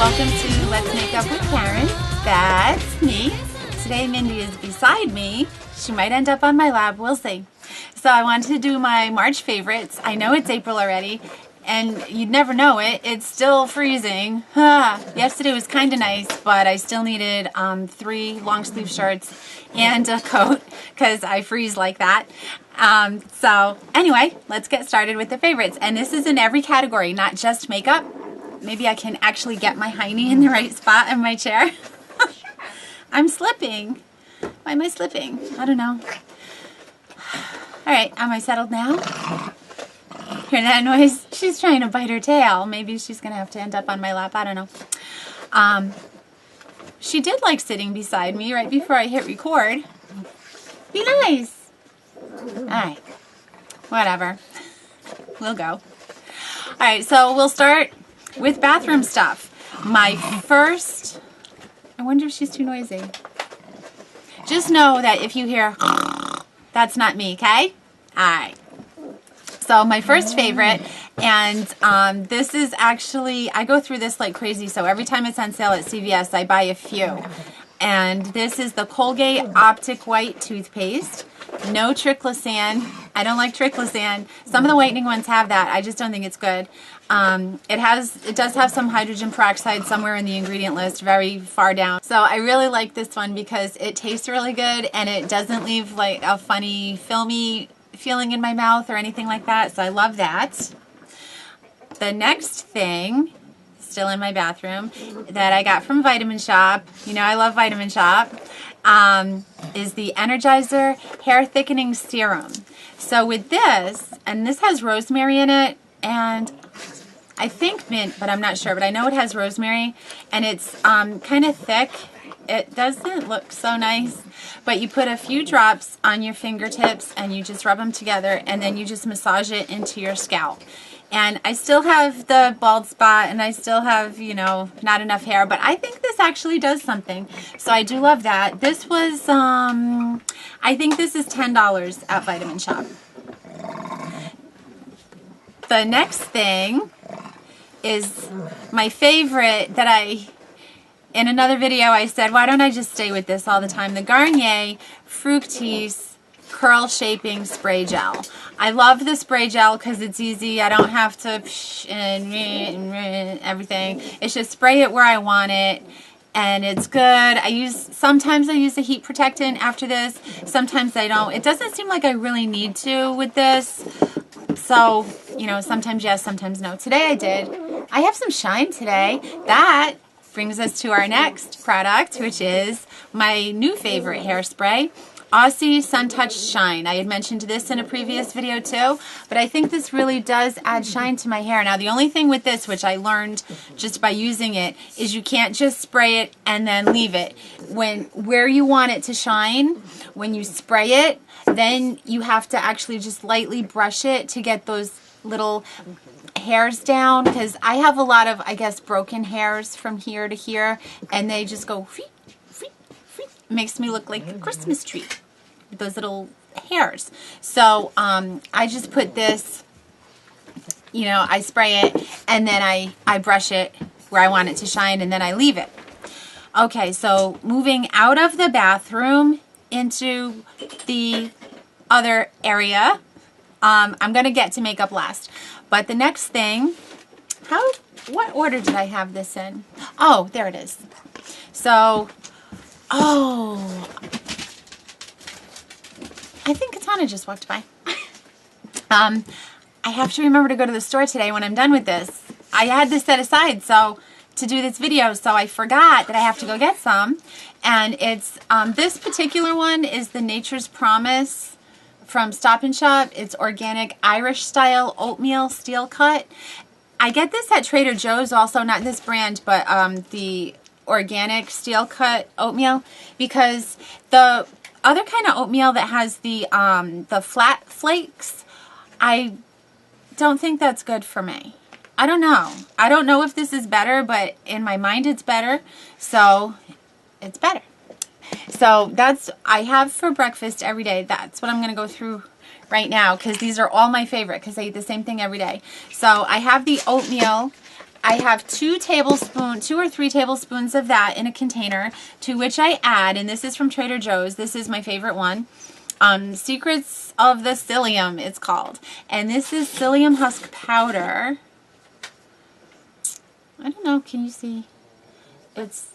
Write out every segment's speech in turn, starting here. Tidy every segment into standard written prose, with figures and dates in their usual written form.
Welcome to Let's Make Up with Karen. That's me. Today Mindy is beside me. She might end up on my lap. We'll see. So I wanted to do my March favorites. I know it's April already, and you'd never know it. It's still freezing. Yesterday was kind of nice, but I still needed 3 long sleeve shirts and a coat because I freeze like that. So anyway, let's get started with the favorites. And this is in every category, not just makeup. Maybe I can actually get my hiney in the right spot in my chair. I'm slipping. Why am I slipping? I don't know. All right, am I settled now? Hear that noise? She's trying to bite her tail. Maybe she's going to have to end up on my lap. I don't know. She did like sitting beside me right before I hit record. Be nice. All right. Whatever. We'll go. All right, so we'll start with bathroom stuff. My first, I wonder if she's too noisy. Just know that if you hear, that's not me, okay? Alright. So my first favorite, and this is actually, I go through this like crazy, so every time it's on sale at CVS, I buy a few. And this is the Colgate Optic White Toothpaste. No triclosan. I don't like triclosan. Some of the whitening ones have that. I just don't think it's good. It does have some hydrogen peroxide somewhere in the ingredient list, very far down. So I really like this one because it tastes really good and it doesn't leave like a funny, filmy feeling in my mouth or anything like that. So I love that. The next thing, still in my bathroom, that I got from Vitamin Shop, you know I love Vitamin Shop, is the Energizer Hair Thickening Serum. So with this, and this has rosemary in it, and I think mint, but I'm not sure, but I know it has rosemary, and it's kind of thick. It doesn't look so nice, but you put a few drops on your fingertips and you just rub them together, and then you just massage it into your scalp. And I still have the bald spot, and I still have, you know, not enough hair, but I think this actually does something. So I do love that. This was, I think this is $10 at Vitamin Shop. The next thing is my favorite that in another video I said, why don't I just stay with this all the time? The Garnier Fructis Curl Shaping Spray Gel. I love the spray gel because it's easy. I don't have to and everything. It's just spray it where I want it, and it's good. Sometimes I use a heat protectant after this. Sometimes I don't. It doesn't seem like I really need to with this. So, you know, sometimes yes, sometimes no. Today I did. I have some shine today. That brings us to our next product, which is my new favorite hairspray, Aussie Sun Touch Shine. I had mentioned this in a previous video too, but I think this really does add shine to my hair. Now the only thing with this, which I learned just by using it, is you can't just spray it and then leave it. Where you want it to shine, when you spray it, then you have to actually just lightly brush it to get those little hairs down, because I have a lot of, I guess, broken hairs from here to here, and they just go makes me look like a Christmas tree with those little hairs. So I just put this, you know, I spray it and then I brush it where I want it to shine, and then I leave it. Okay, so moving out of the bathroom into the other area, I'm going to get to makeup last. But the next thing, what order did I have this in? Oh, there it is. So, I think Katana just walked by. I have to remember to go to the store today when I'm done with this. I had this set aside to do this video, so I forgot that I have to go get some. And it's, this particular one is the Nature's Promise from Stop and Shop. It's organic Irish style oatmeal steel cut. I get this at Trader Joe's also, not this brand, but the organic steel cut oatmeal, because the other kind of oatmeal that has the flat flakes, I don't think that's good for me. I don't know. I don't know if this is better, but in my mind it's better, so it's better. So that's, I have for breakfast every day. That's what I'm going to go through right now, because these are all my favorite, because I eat the same thing every day. So I have the oatmeal. I have 2 or 3 tablespoons of that in a container, to which I add, and this is from Trader Joe's, this is my favorite one, Secrets of the Psyllium it's called. And this is psyllium husk powder. I don't know, can you see? It's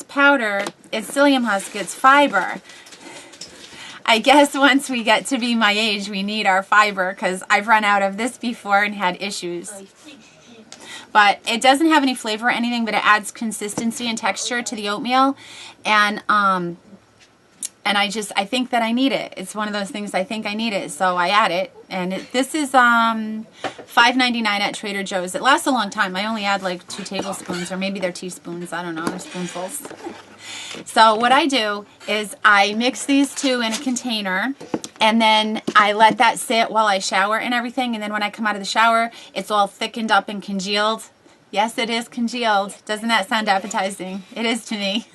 powder, it's psyllium husk, it's fiber. I guess once we get to be my age, we need our fiber, because I've run out of this before and had issues. But it doesn't have any flavor or anything, but it adds consistency and texture to the oatmeal. And I think that I need it. It's one of those things I think I need it, so I add it. And this is $5.99 at Trader Joe's. It lasts a long time. I only add like 2 tablespoons, or maybe they're teaspoons. I don't know. They're spoonfuls. So what I do is I mix these 2 in a container, and then I let that sit while I shower and everything. And then when I come out of the shower, it's all thickened up and congealed. Yes, it is congealed. Doesn't that sound appetizing? It is to me.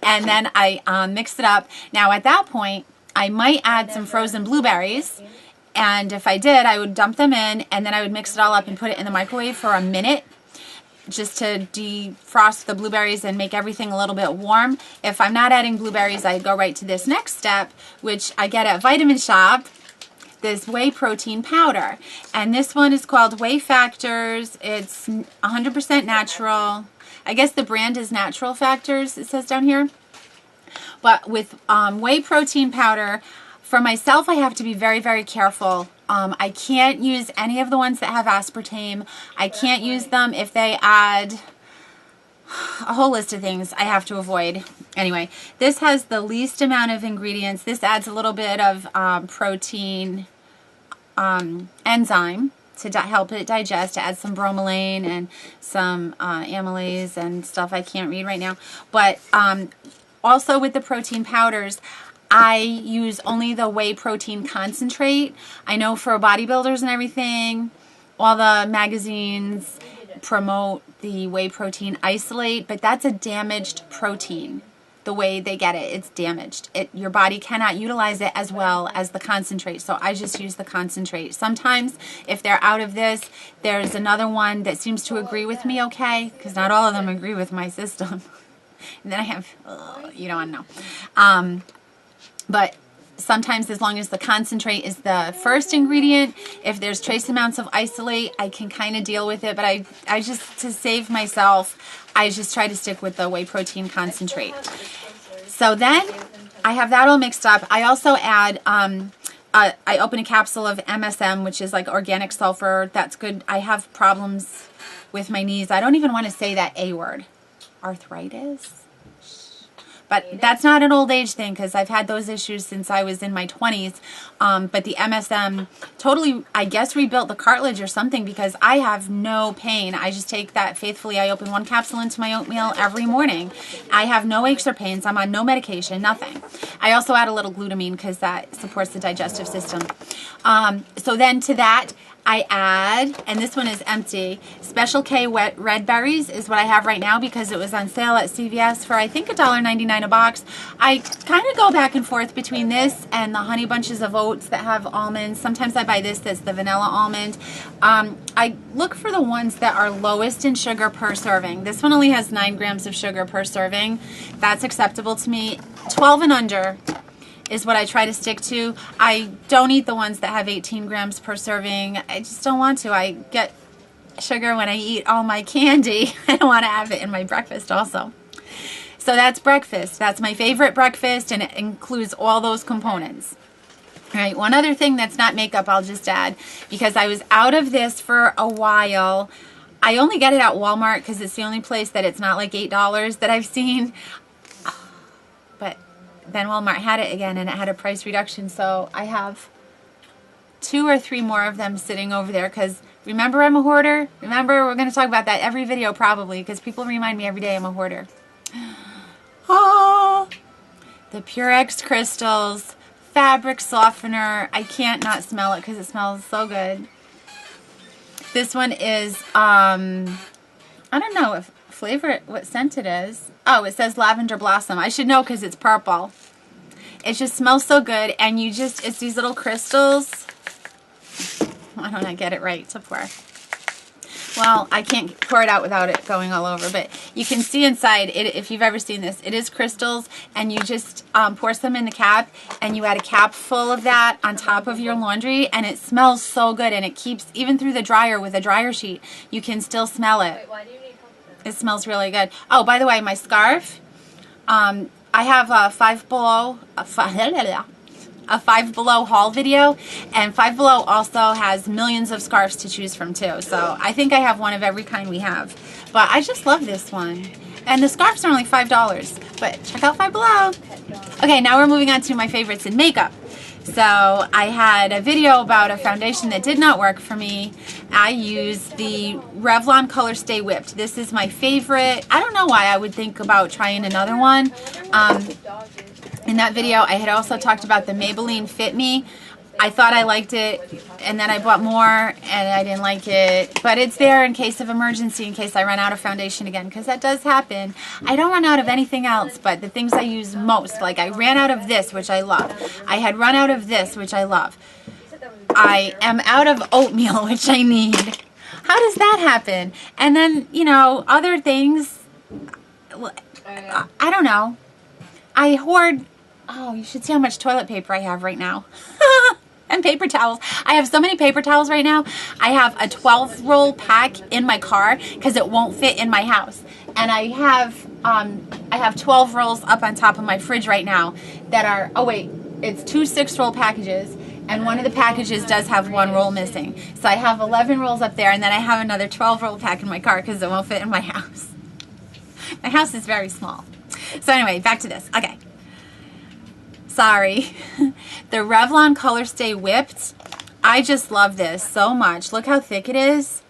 And then I mix it up. Now at that point, I might add some frozen blueberries. And if I did, I would dump them in, and then I would mix it all up and put it in the microwave for a minute, just to defrost the blueberries and make everything a little bit warm. If I'm not adding blueberries, I go right to this next step, which I get at Vitamin Shop, this whey protein powder. And this one is called Whey Factors. It's 100% natural. I guess the brand is Natural Factors, it says down here. But with whey protein powder, for myself, I have to be very, very careful. I can't use any of the ones that have aspartame. I can't use them if they add a whole list of things I have to avoid. Anyway, this has the least amount of ingredients. This adds a little bit of protein enzyme to help it digest. It adds some bromelain and some amylase and stuff I can't read right now. But also with the protein powders, I use only the whey protein concentrate. I know for bodybuilders and everything, all the magazines promote the whey protein isolate, but that's a damaged protein. The way they get it, it's damaged. Your body cannot utilize it as well as the concentrate, so I just use the concentrate. Sometimes, if they're out of this, there's another one that seems to agree with me okay, because not all of them agree with my system. And then I have, you don't want to know. But sometimes, as long as the concentrate is the first ingredient, if there's trace amounts of isolate, I can kind of deal with it. But I just, to save myself, I just try to stick with the whey protein concentrate. So then I have that all mixed up. I also add, I open a capsule of MSM, which is like organic sulfur. That's good. I have problems with my knees. I don't even want to say that A word. Arthritis? But that's not an old age thing, because I've had those issues since I was in my 20s. But the MSM totally, I guess, rebuilt the cartilage or something, because I have no pain. I just take that faithfully. I open 1 capsule into my oatmeal every morning. I have no aches or pains. I'm on no medication, nothing. I also add a little glutamine, because that supports the digestive system. So then to that, I add, and this one is empty, Special K wet red berries is what I have right now, because it was on sale at CVS for I think $1.99 a box. I kind of go back and forth between this and the honey bunches of oats that have almonds. Sometimes I buy this that's the vanilla almond. I look for the ones that are lowest in sugar per serving. This one only has 9 grams of sugar per serving. That's acceptable to me. 12 and under is what I try to stick to. I don't eat the ones that have 18 grams per serving. I just don't want to. I get sugar when I eat all my candy. I don't want to have it in my breakfast also. So that's breakfast. That's my favorite breakfast, and it includes all those components. All right, one other thing that's not makeup I'll just add, because I was out of this for a while. I only get it at Walmart because it's the only place that it's not like $8 that I've seen. But then Walmart had it again, and it had a price reduction, so I have 2 or 3 more of them sitting over there, because Remember I'm a hoarder? Remember, we're going to talk about that every video probably, because people remind me every day I'm a hoarder. Oh, the Purex crystals, fabric softener. I can't not smell it because it smells so good. This one is, I don't know if flavor, what scent it is. Oh, it says lavender blossom. I should know because it's purple. It just smells so good, and you just, it's these little crystals. Why don't I get it right to pour? Well, I can't pour it out without it going all over, but you can see inside it, if you've ever seen this, it is crystals, and you just pour some in the cap, and you add a cap full of that on top of your laundry, and it smells so good, and it keeps, even through the dryer with a dryer sheet, you can still smell it. Wait, why do you need It smells really good. Oh, by the way, my scarf, I have a Five Below haul video, and Five Below also has millions of scarves to choose from too, so I think I have one of every kind we have, but I just love this one, and the scarves are only $5, but check out Five Below. Okay, now we're moving on to my favorites in makeup. So I had a video about a foundation that did not work for me. I used the Revlon Color Stay Whipped. This is my favorite. I don't know why I would think about trying another one. In that video, I had also talked about the Maybelline Fit Me. I thought I liked it, and then I bought more, and I didn't like it. But it's there in case of emergency, in case I run out of foundation again, because that does happen. I don't run out of anything else, but the things I use most, like I ran out of this, which I love. I had run out of this, which I love. I am out of oatmeal, which I need. How does that happen? And then, you know, other things, I don't know. I hoard, oh, you should see how much toilet paper I have right now. And paper towels. I have so many paper towels right now. I have a 12-roll pack in my car because it won't fit in my house. And I have 12 rolls up on top of my fridge right now that are, oh wait, it's 2 6-roll packages, and one of the packages does have 1 roll missing. So I have 11 rolls up there, and then I have another 12-roll pack in my car because it won't fit in my house. My house is very small. So anyway, back to this. Okay. Sorry. The Revlon Color Stay Whipped. I just love this so much. Look how thick it is.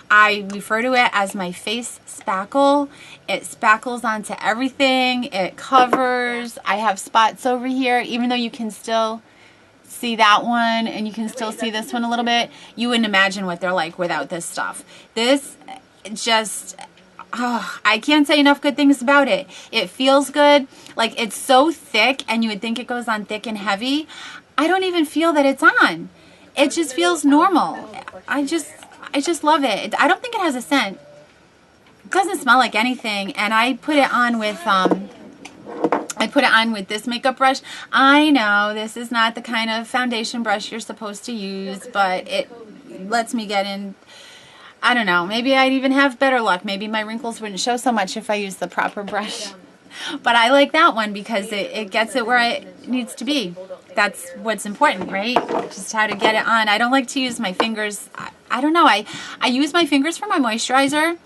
I refer to it as my face spackle. It spackles onto everything. It covers. I have spots over here, even though you can still see that one and you can still see this one a little bit. You wouldn't imagine what they're like without this stuff. This just... oh, I can't say enough good things about it. It feels good. Like, it's so thick, and you would think it goes on thick and heavy. I don't even feel that it's on. It just feels normal. I just love it. I don't think it has a scent. It doesn't smell like anything, and I put it on with this makeup brush. I know this is not the kind of foundation brush you're supposed to use, but it lets me get in. I don't know, maybe I'd even have better luck. Maybe my wrinkles wouldn't show so much if I used the proper brush. But I like that one because it gets it where it needs to be. That's what's important, right? Just how to get it on. I don't like to use my fingers. I don't know. I use my fingers for my moisturizer,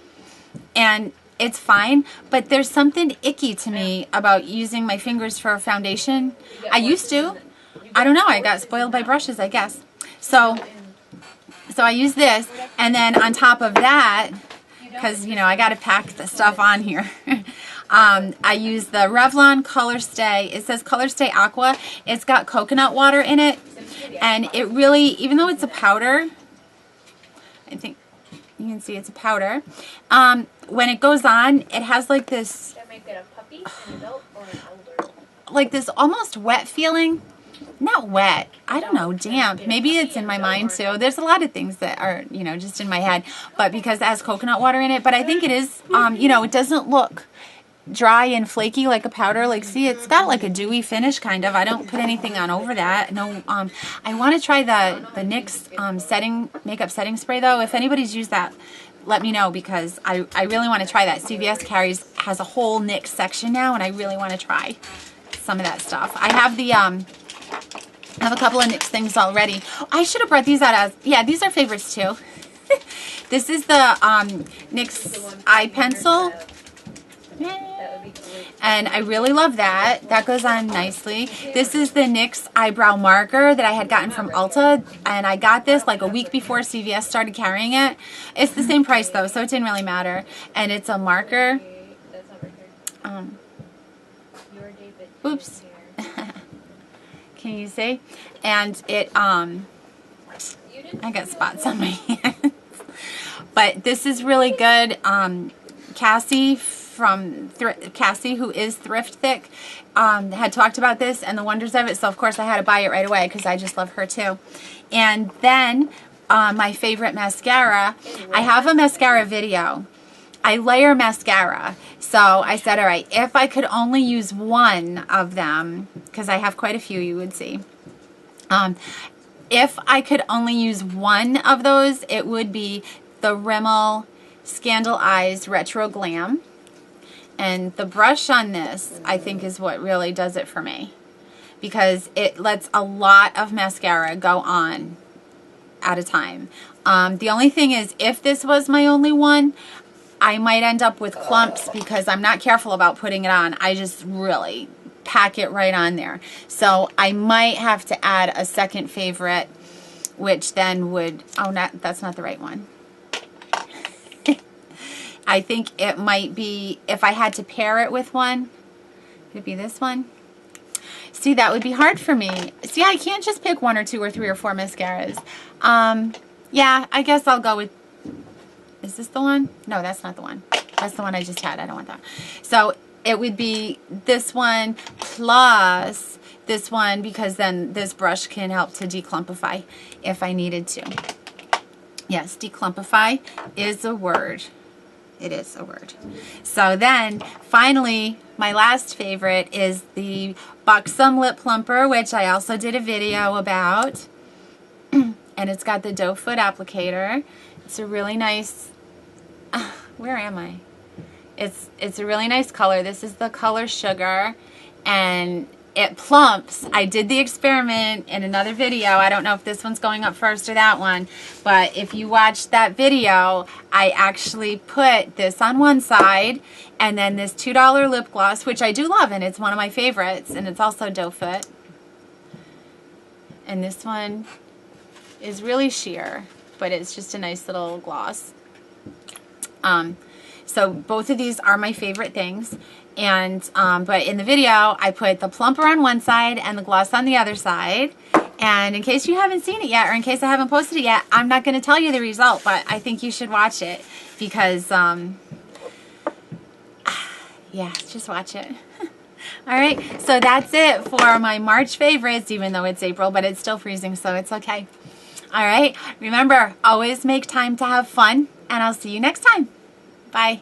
and it's fine. But there's something icky to me about using my fingers for a foundation. I used to. I don't know. I got spoiled by brushes, I guess. So I use this, and then on top of that, because, you know, I got to pack the stuff on here, I use the Revlon Color Stay. It says Color Stay Aqua. It's got coconut water in it, and it really, even though it's a powder, I think you can see it's a powder, when it goes on, it has like this, like this almost wet feeling. Not wet. I don't know, damp. Maybe it's in my mind too. There's a lot of things that are, you know, just in my head. But because it has coconut water in it. But I think it is, you know, it doesn't look dry and flaky like a powder. Like, see, it's got like a dewy finish kind of. I don't put anything on over that. No, I want to try the NYX makeup setting spray though. If anybody's used that, let me know, because I really want to try that. CVS has a whole NYX section now, and I really want to try some of that stuff. I have the I have a couple of NYX things already. I should have brought these out as, yeah, these are favorites too. This is the NYX eye pencil. And I really love that. That goes on nicely. This is the NYX eyebrow marker that I had gotten from Ulta, and I got this like a week before CVS started carrying it. It's the same price though, so it didn't really matter. And it's a marker. Oops. Can you see? And it, I got spots on my hands. But this is really good. Cassie Cassie, who is Thrift Thick, had talked about this and the wonders of it, so of course I had to buy it right away because I just love her too. And then my favorite mascara, I have a mascara video. I layer mascara, so I said, all right, if I could only use one of them, because I have quite a few, you would see. If I could only use one of those, it would be the Rimmel Scandal Eyes Retro Glam. And the brush on this, I think, is what really does it for me, because it lets a lot of mascara go on at a time. The only thing is, if this was my only one, I might end up with clumps because I'm not careful about putting it on. I just really pack it right on there. So I might have to add a second favorite, which then would, that's not the right one. I think it might be, if I had to pair it with one, could it be this one? See, that would be hard for me. See, I can't just pick 1 or 2 or 3 or 4 mascaras. Yeah, I guess I'll go with, is this the one? No, that's not the one. That's the one I just had. I don't want that. So it would be this one plus this one, because then this brush can help to declumpify if I needed to. Yes, declumpify is a word. It is a word. So then, finally, my last favorite is the Buxom Lip Plumper, which I also did a video about. And it's got the doe foot applicator. It's a really nice, where am I? It's a really nice color. This is the color Sugar, and it plumps. I did the experiment in another video. I don't know if this one's going up first or that one, but if you watch that video, I actually put this on one side and then this $2 lip gloss, which I do love, and it's one of my favorites, and it's also doe foot. And this one is really sheer, but it's just a nice little gloss. So both of these are my favorite things. And but in the video, I put the plumper on one side and the gloss on the other side. And in case you haven't seen it yet, or in case I haven't posted it yet, I'm not going to tell you the result, but I think you should watch it because, yeah, just watch it. All right, so that's it for my March favorites, even though it's April, but it's still freezing, so it's okay. All right, remember, always make time to have fun, and I'll see you next time. Bye.